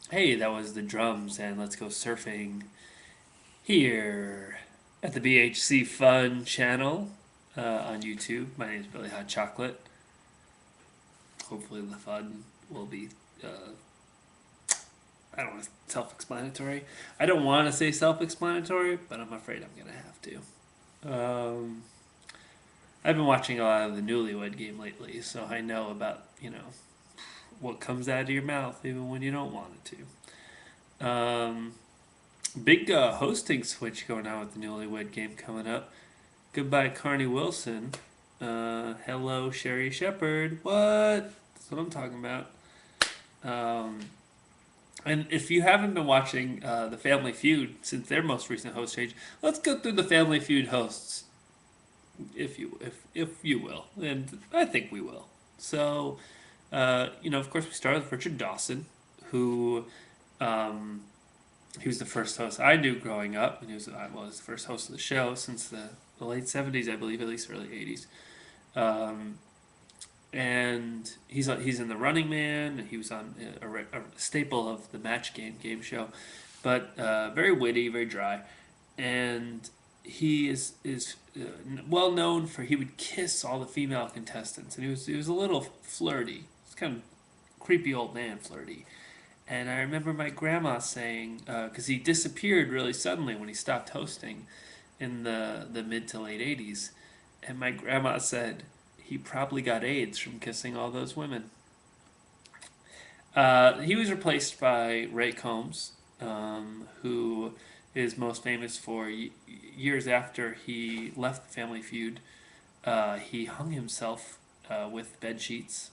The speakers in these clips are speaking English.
Hey, that was the drums, and let's go surfing here at the BHC Fun channel on YouTube. My name is Billy Hot Chocolate. Hopefully, the fun will be, I don't know, self explanatory. I don't want to say self explanatory, but I'm afraid I'm going to have to. I've been watching a lot of the Newlywed Game lately, so I know about, what comes out of your mouth even when you don't want it to. Big hosting switch going on with the Newlywed Game coming up. Goodbye, Carney Wilson. Hello, Sherry Shepherd. What? That's what I'm talking about. Um, and if you haven't been watching the Family Feud since their most recent host change, let's go through the Family Feud hosts, if you will, and I think we will. So, of course, we started with Richard Dawson, who um, he was the first host I knew growing up, and I was the first host of the show since the late '70s, I believe, at least early '80s. Um, and he's in the Running Man. And he was on a staple of the Match Game show, but very witty, very dry, and he is well known for he would kiss all the female contestants, and he was a little flirty. He's kind of creepy old man flirty. And I remember my grandma saying, because he disappeared really suddenly when he stopped hosting in the mid to late '80s, and my grandma said he probably got AIDS from kissing all those women. He was replaced by Ray Combs, who is most famous for years after he left the Family Feud. He hung himself with bed sheets.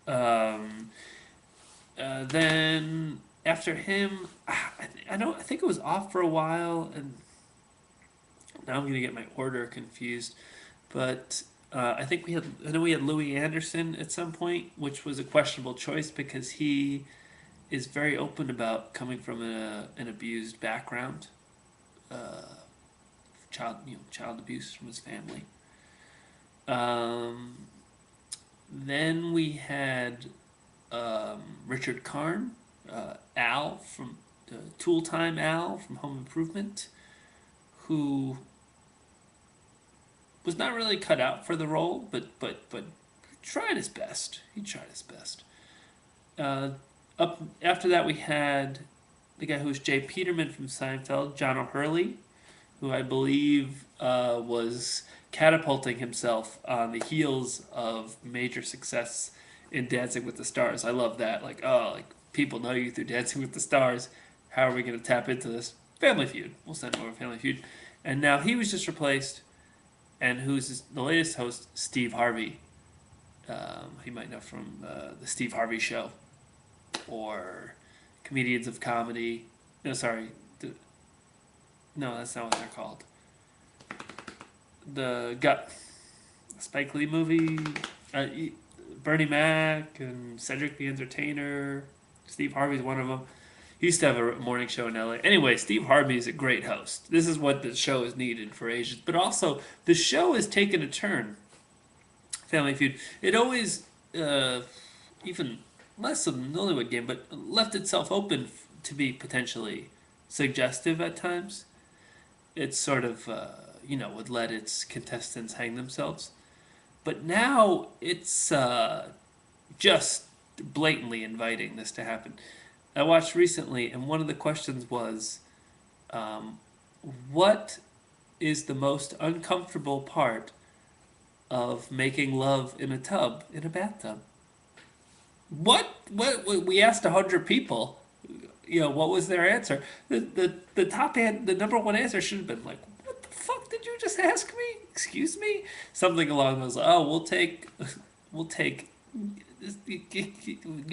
Um, then after him, I think it was off for a while, and now I'm gonna get my order confused. But I know we had Louis Anderson at some point, which was a questionable choice because he is very open about coming from an abused background, uh, child abuse from his family. Um, then we had Richard Karn, Al from Tool Time Al from Home Improvement, who was not really cut out for the role, but tried his best. He tried his best. Uh, Up after that, we had the guy who was Jay Peterman from Seinfeld, John O'Hurley, who I believe was catapulting himself on the heels of major success in Dancing with the Stars. I love that. Like, oh, like people know you through Dancing with the Stars. How are we going to tap into this? Family Feud. We'll send him over Family Feud. And now he was just replaced. And who's the latest host? Steve Harvey. He might know from the Steve Harvey Show or Comedians of Comedy. No, sorry. No, that's not what they're called. The Gut Spike Lee movie. Bernie Mac and Cedric the Entertainer. Steve Harvey's one of them. He used to have a morning show in LA. Anyway, Steve Harvey is a great host. This is what the show is needed for Asians. But also, the show has taken a turn. Family Feud. It always, even less of the Nollywood Game, but left itself open to be potentially suggestive at times. It sort of, would let its contestants hang themselves. But now it's just blatantly inviting this to happen. I watched recently, and one of the questions was, um, what is the most uncomfortable part of making love in a tub, in a bathtub? What we asked 100 people, what was their answer? The number one answer should have been like, what the fuck did you just ask me? Excuse me? Something along those lines. Oh, we'll take, you're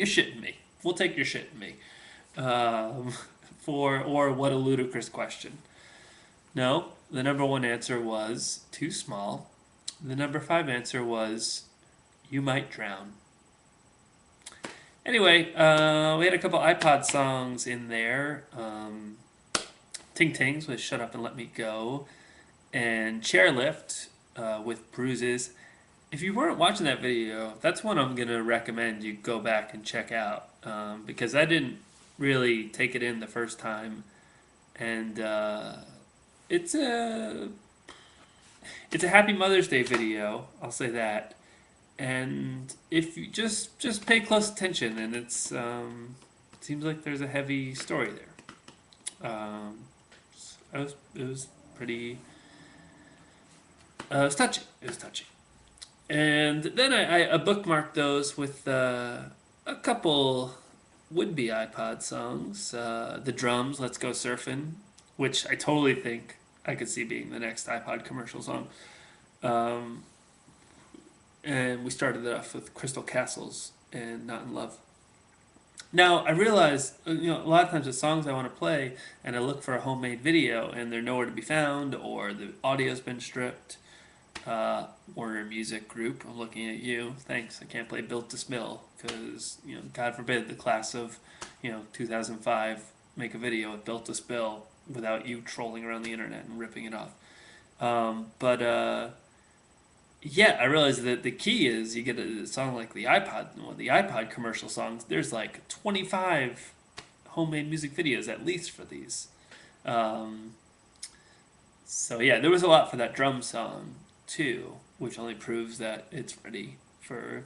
shitting me. We'll take your shit in me. Um, or what a ludicrous question. No, the number one answer was too small. The number five answer was you might drown. Anyway, we had a couple iPod songs in there. Ting Tings with Shut Up and Let Me Go, and Chairlift with Bruises, if you weren't watching that video, that's one I'm gonna recommend you go back and check out, because I didn't really take it in the first time, and it's a it's a Happy Mother's Day video. I'll say that. And if you just pay close attention, and it seems like there's a heavy story there. It was pretty. It was touching. It was touching. And then I bookmarked those with a couple would-be iPod songs. The drums, "Let's Go Surfing," which I totally think I could see being the next iPod commercial song. Um, and we started it off with Crystal Castles and "Not in Love." Now I realize, a lot of times with songs I want to play, and I look for a homemade video, and they're nowhere to be found, or the audio's been stripped. Warner Music Group, I'm looking at you. Thanks. I can't play "Built to Spill" because, God forbid the class of, 2005 make a video with "Built to Spill" without you trolling around the internet and ripping it off. But yeah, I realize that the key is you get a song like the iPod commercial songs. There's like 25 homemade music videos at least for these. Um, so yeah, there was a lot for that drum song too, which only proves that it's ready for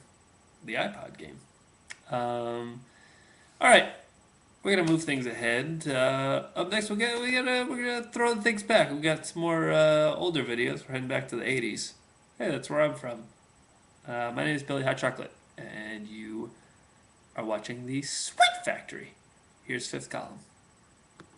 the iPod game. All right, we're gonna move things ahead. Up next, we're gonna throw things back. We got some more older videos. We're heading back to the '80s. Hey, that's where I'm from. My name is Billy Hot Chocolate, and you are watching the Sweet Factory. Here's Fifth Column.